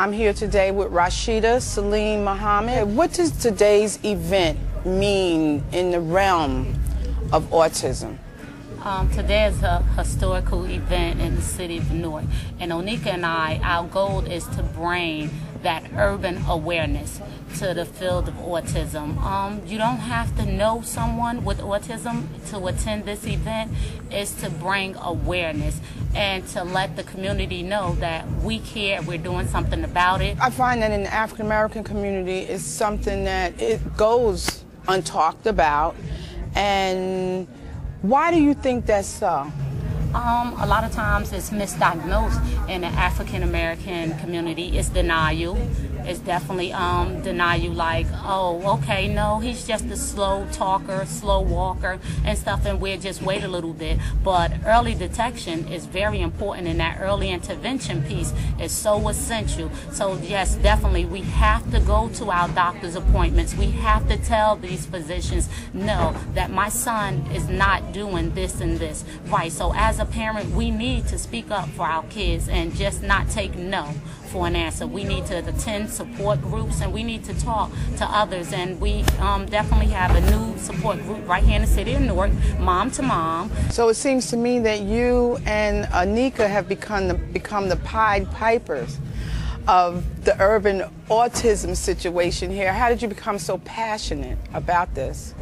I'm here today with Rashida Salim Muhammad. What does today's event mean in the realm of autism? Today is a historical event in the city of Newark, and Onika and our goal is to bring that urban awareness to the field of autism. You don't have to know someone with autism to attend this event. It's to bring awareness and to let the community know that we care, we're doing something about it. I find that in the African American community it's something that it goes untalked about. And why do you think that's so? A lot of times it's misdiagnosed in the African American community. It's denial. It's definitely denial, like, oh, okay, no, he's just a slow talker, slow walker and stuff, and we'll just wait a little bit. But early detection is very important, and that early intervention piece is so essential. So yes, definitely we have to go to our doctor's appointments. We have to tell these physicians, no, that my son is not doing this and this. Right, so as a parent, we need to speak up for our kids and just not take no for an answer. We need to attend support groups, and we need to talk to others, and we definitely have a new support group right here in the city of Newark, Mom to Mom. So it seems to me that you and Onika have become the Pied Pipers of the urban autism situation here. How did you become so passionate about this?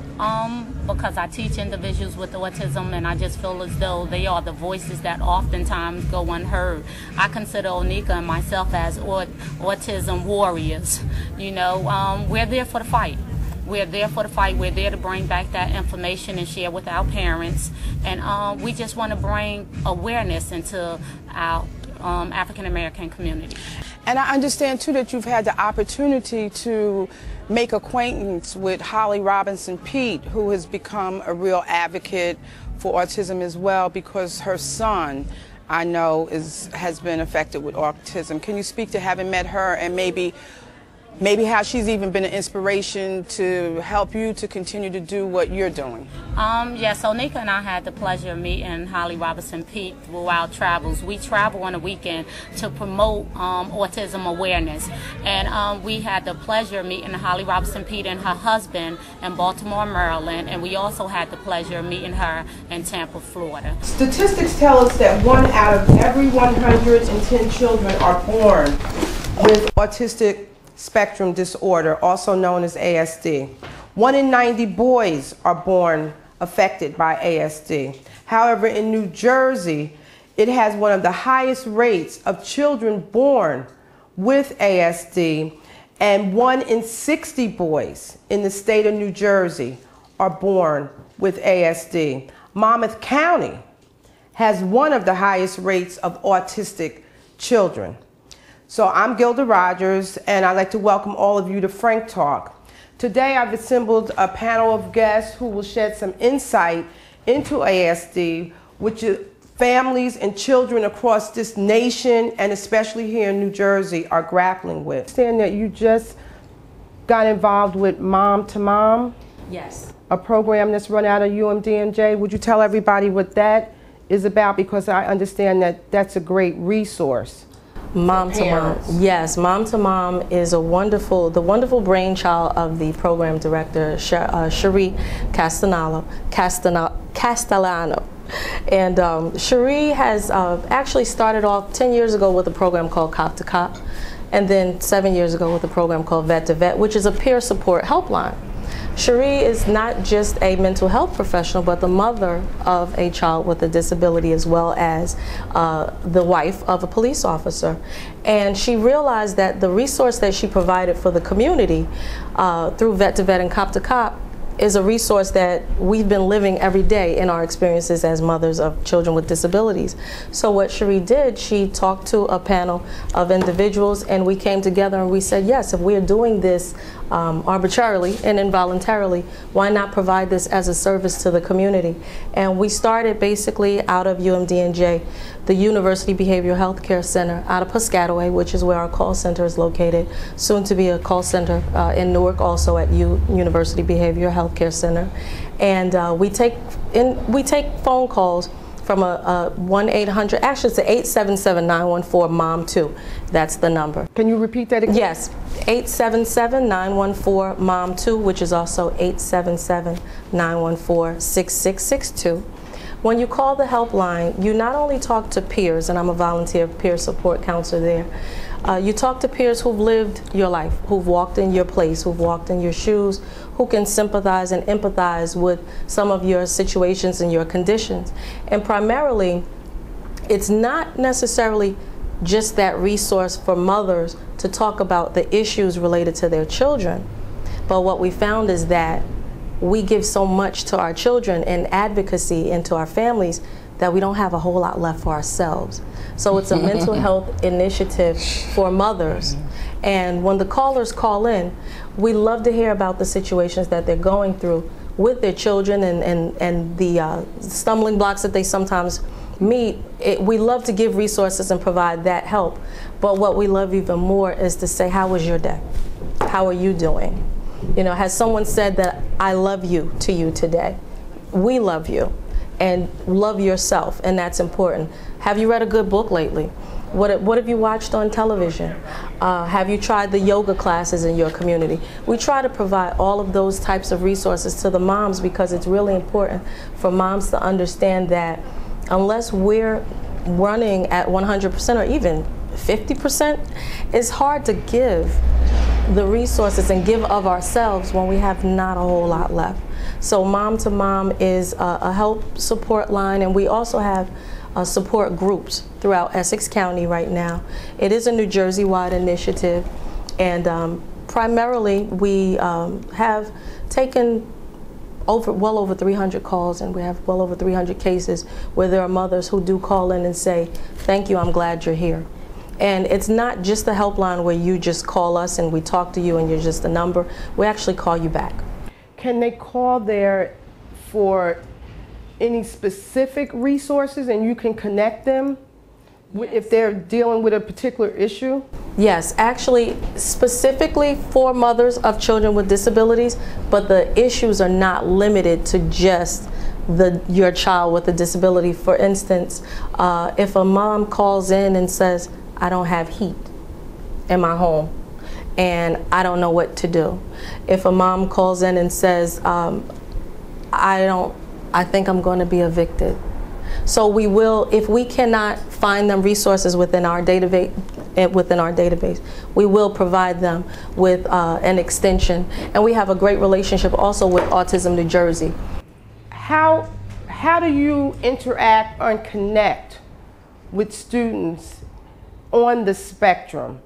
Because I teach individuals with autism, and I just feel as though they are the voices that oftentimes go unheard. I consider Onika and myself as autism warriors. You know, we're there for the fight. We're there for the fight. We're there to bring back that information and share with our parents. And we just want to bring awareness into our African American community. And I understand too that you've had the opportunity to make acquaintance with Holly Robinson Pete, who has become a real advocate for autism as well, because her son, I know, has been affected with autism. Can you speak to having met her, and maybe how she's even been an inspiration to help you to continue to do what you're doing? Yes, Onika and I had the pleasure of meeting Holly Robinson Pete through our travels. We travel on a weekend to promote autism awareness, and we had the pleasure of meeting Holly Robinson Pete and her husband in Baltimore, Maryland, and we also had the pleasure of meeting her in Tampa, Florida. Statistics tell us that 1 out of every 110 children are born with autistic spectrum disorder, also known as ASD. 1 in 90 boys are born affected by ASD. However, in New Jersey, it has one of the highest rates of children born with ASD, and 1 in 60 boys in the state of New Jersey are born with ASD. Monmouth County has one of the highest rates of autistic children. So I'm Gilda Rogers, and I'd like to welcome all of you to Frank Talk. Today I've assembled a panel of guests who will shed some insight into ASD, which families and children across this nation, and especially here in New Jersey, are grappling with. I understand that you just got involved with Mom to Mom? Yes. A program that's run out of UMDNJ. Would you tell everybody what that is about? Because I understand that that's a great resource. Mom to Mom, yes. Mom to Mom is the wonderful brainchild of the program director, Cherie Castellano. And Cherie has actually started off 10 years ago with a program called Cop to Cop, and then 7 years ago with a program called Vet to Vet, which is a peer support helpline. Cherie is not just a mental health professional, but the mother of a child with a disability, as well as the wife of a police officer. And she realized that the resource that she provided for the community through Vet to Vet and Cop to Cop is a resource that we've been living every day in our experiences as mothers of children with disabilities. So what Cherie did, she talked to a panel of individuals, and we came together and we said, yes, if we're doing this arbitrarily and involuntarily, why not provide this as a service to the community? And we started basically out of UMDNJ, the University Behavioral Health Care Center out of Piscataway, which is where our call center is located, soon to be a call center in Newark, also at University Behavioral Health Care Center. And we take phone calls from a 1-800, actually it's a 877-914-MOM2. That's the number. Can you repeat that again? Yes, 877-914-MOM2, which is also 877-914-6662. When you call the helpline, you not only talk to peers, and I'm a volunteer peer support counselor there, you talk to peers who've lived your life, who've walked in your place, who've walked in your shoes, who can sympathize and empathize with some of your situations and your conditions. And primarily, it's not necessarily just that resource for mothers to talk about the issues related to their children. But what we found is that we give so much to our children in advocacy and to our families that we don't have a whole lot left for ourselves. So it's a mental health initiative for mothers. And when the callers call in, we love to hear about the situations that they're going through with their children and the stumbling blocks that they sometimes meet. We love to give resources and provide that help. But what we love even more is to say, how was your day? How are you doing? You know, has someone said that I love you to you today? We love you, and love yourself, and that's important. Have you read a good book lately? What have you watched on television? Have you tried the yoga classes in your community? We try to provide all of those types of resources to the moms because it's really important for moms to understand that unless we're running at 100% or even 50%, it's hard to give the resources and give of ourselves when we have not a whole lot left. So Mom to Mom is a help support line, and we also have support groups throughout Essex County right now. It is a New Jersey-wide initiative, and primarily we have taken well over 300 calls, and we have well over 300 cases where there are mothers who do call in and say, thank you, I'm glad you're here. And it's not just the helpline where you just call us and we talk to you and you're just a number. We actually call you back. Can they call there for any specific resources and you can connect them if they're dealing with a particular issue? Yes, actually specifically for mothers of children with disabilities, but the issues are not limited to just your child with a disability. For instance, if a mom calls in and says, I don't have heat in my home and I don't know what to do. If a mom calls in and says, I think I'm going to be evicted. So we will, if we cannot find them resources within our database, we will provide them with an extension. And we have a great relationship also with Autism New Jersey. How do you interact and connect with students on the spectrum,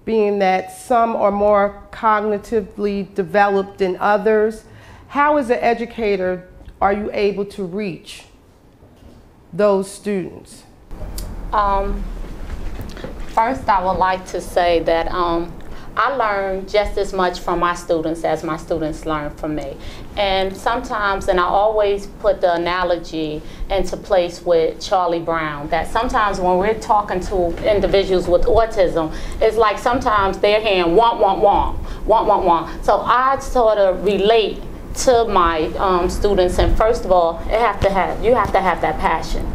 being that some are more cognitively developed than others? How, as an educator, are you able to reach those students? First, I would like to say that I learn just as much from my students as my students learn from me. And sometimes, and I always put the analogy into place with Charlie Brown, that sometimes when we're talking to individuals with autism, it's like sometimes they're hearing want, want, want, want, want, want. So I sort of relate to my students, and first of all, you have to have that passion.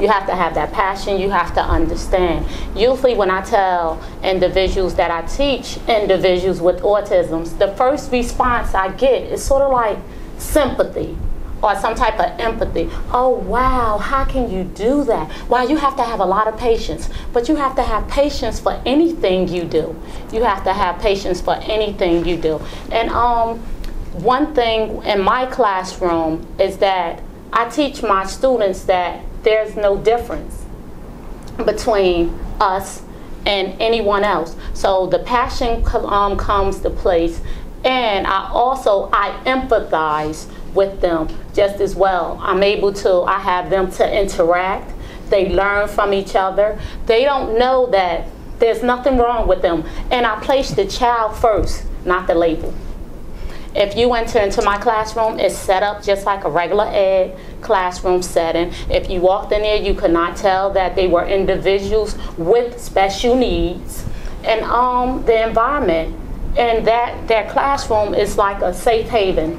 You have to have that passion, you have to understand. Usually when I tell individuals that I teach individuals with autism, the first response I get is sort of like sympathy or some type of empathy. Oh wow, how can you do that? Well, you have to have a lot of patience, but you have to have patience for anything you do. You have to have patience for anything you do. And one thing in my classroom is that I teach my students that there's no difference between us and anyone else. So the passion comes to place, and I empathize with them just as well. I have them to interact. They learn from each other. They don't know that there's nothing wrong with them. And I place the child first, not the label. If you enter into my classroom, it's set up just like a regular ed classroom setting. If you walked in there, you could not tell that they were individuals with special needs. And the environment in that classroom is like a safe haven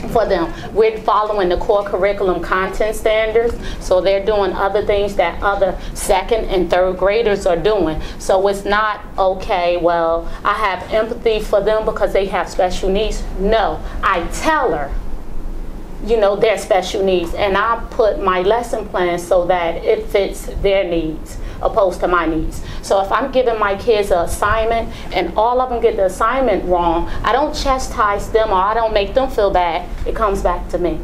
for them. We're following the core curriculum content standards, so they're doing other things that other second and third graders are doing. So it's not, okay, well, I have empathy for them because they have special needs. No, I tell her, you know, their special needs, and I put my lesson plan so that it fits their needs opposed to my needs. So if I'm giving my kids an assignment and all of them get the assignment wrong, I don't chastise them or I don't make them feel bad. It comes back to me.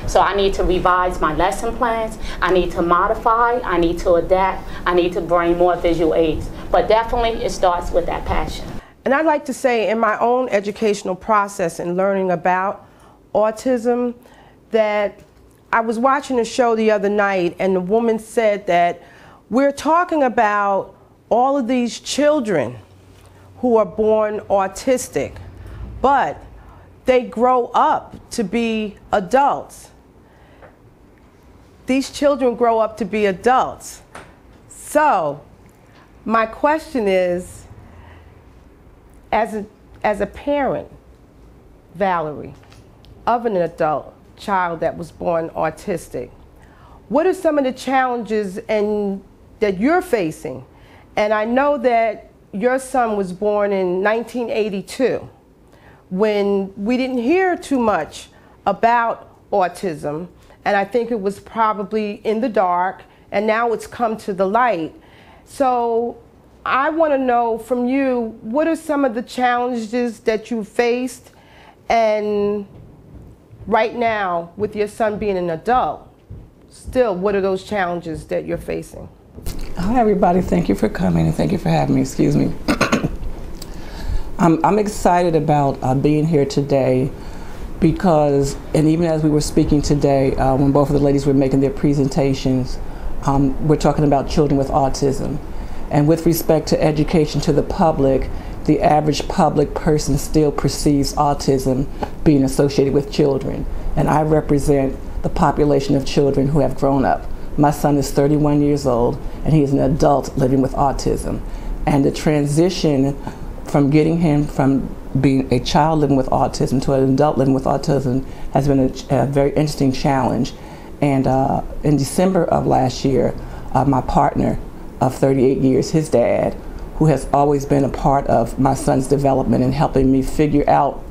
So I need to revise my lesson plans, I need to modify, I need to adapt, I need to bring more visual aids. But definitely it starts with that passion. And I'd like to say in my own educational process and learning about autism that I was watching a show the other night and the woman said that we're talking about all of these children who are born autistic, but they grow up to be adults. These children grow up to be adults. So my question is, as a parent, Valerie, of an adult child that was born autistic, what are some of the challenges that you're facing? And I know that your son was born in 1982, when we didn't hear too much about autism, and I think it was probably in the dark, and now it's come to the light. So I want to know from you, what are some of the challenges that you faced, and right now, with your son being an adult, still, what are those challenges that you're facing? Hi everybody, thank you for coming and thank you for having me, excuse me. I'm excited about being here today because, and even as we were speaking today, when both of the ladies were making their presentations, we're talking about children with autism. And with respect to education to the public, the average public person still perceives autism being associated with children. And I represent the population of children who have grown up. My son is 31 years old, and he is an adult living with autism. And the transition from getting him from being a child living with autism to an adult living with autism has been a very interesting challenge. And in December of last year, my partner of 38 years, his dad, who has always been a part of my son's development and helping me figure out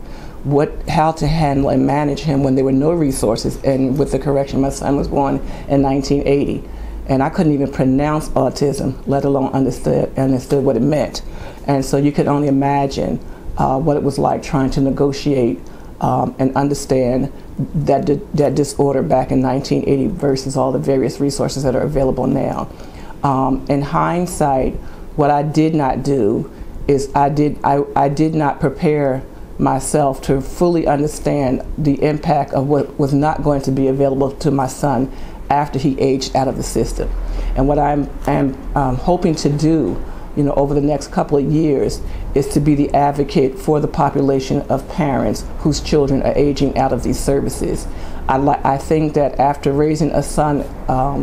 how to handle and manage him when there were no resources. And with the correction, my son was born in 1980, and I couldn't even pronounce autism, let alone understood what it meant. And so you could only imagine what it was like trying to negotiate and understand that disorder back in 1980 versus all the various resources that are available now. In hindsight, what I did not do is I did not prepare myself to fully understand the impact of what was not going to be available to my son after he aged out of the system. And what I'm hoping to do, you know, over the next couple of years is to be the advocate for the population of parents whose children are aging out of these services. I think that after raising a son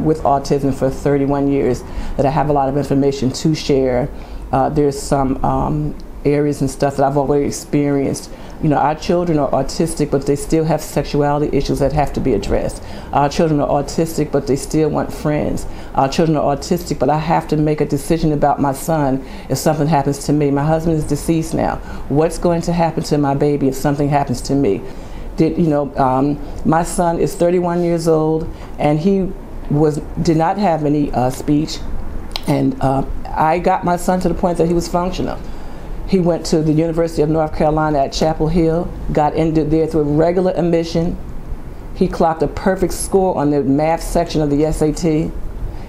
with autism for 31 years, that I have a lot of information to share. There's some areas and stuff that I've already experienced. You know, our children are autistic, but they still have sexuality issues that have to be addressed. Our children are autistic, but they still want friends. Our children are autistic, but I have to make a decision about my son if something happens to me. My husband is deceased now. What's going to happen to my baby if something happens to me? My son is 31 years old, and he did not have any speech, and I got my son to the point that he was functional. He went to the University of North Carolina at Chapel Hill, got into there through regular admission. He clocked a perfect score on the math section of the SAT.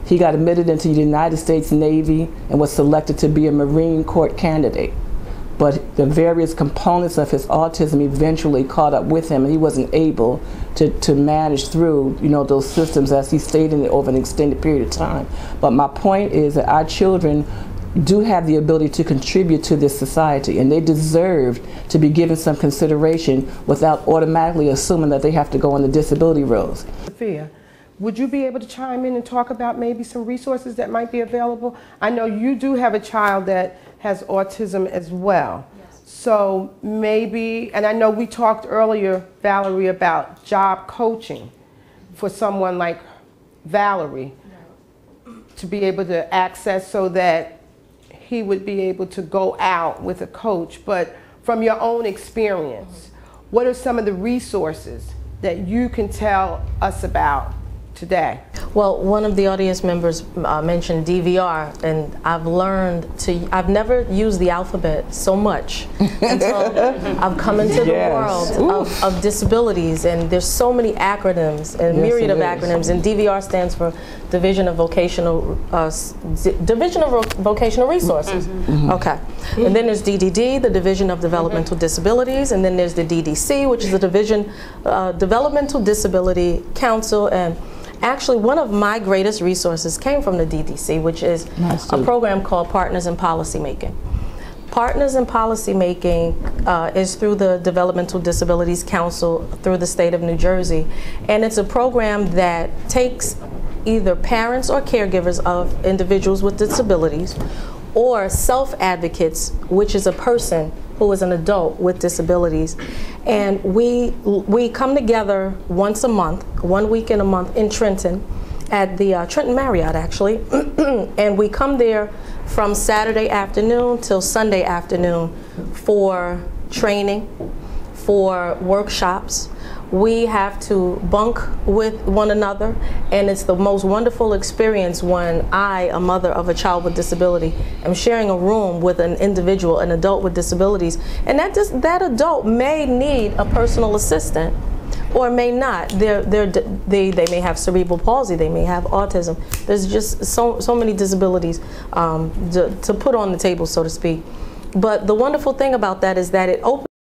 He got admitted into the United States Navy and was selected to be a Marine Corps candidate. But the various components of his autism eventually caught up with him, and he wasn't able to manage through, you know, those systems as he stayed in it over an extended period of time. But my point is that our children do have the ability to contribute to this society, and they deserve to be given some consideration without automatically assuming that they have to go on the disability rolls. Sophia, would you be able to chime in and talk about maybe some resources that might be available? I know you do have a child that has autism as well. Yes. So maybe, and I know we talked earlier, Valerie, about job coaching for someone like Valerie to be able to access so that he would be able to go out with a coach. But from your own experience, what are some of the resources that you can tell us about today? Well, one of the audience members mentioned DVR, and I've never used the alphabet so much until I've come into the world of disabilities, and there's so many acronyms and myriad of acronyms, and DVR stands for Division of Vocational Resources. Okay, and then there's DDD, the Division of Developmental Disabilities, and then there's the DDC, which is the Division Developmental Disability Council. And actually, one of my greatest resources came from the DDC, which is a program called Partners in Policymaking. Partners in Policymaking is through the Developmental Disabilities Council through the state of New Jersey. And it's a program that takes either parents or caregivers of individuals with disabilities or self-advocates, which is a person who is an adult with disabilities. And we come together once a month, 1 week in a month in Trenton, at the Trenton Marriott actually, and we come there from Saturday afternoon till Sunday afternoon for training, for workshops. We have to bunk with one another, and it's the most wonderful experience when I, a mother of a child with disability, am sharing a room with an individual, an adult with disabilities, and that adult may need a personal assistant or may not. They may have cerebral palsy, they may have autism. There's just so many disabilities to put on the table, so to speak. But the wonderful thing about that is that it opens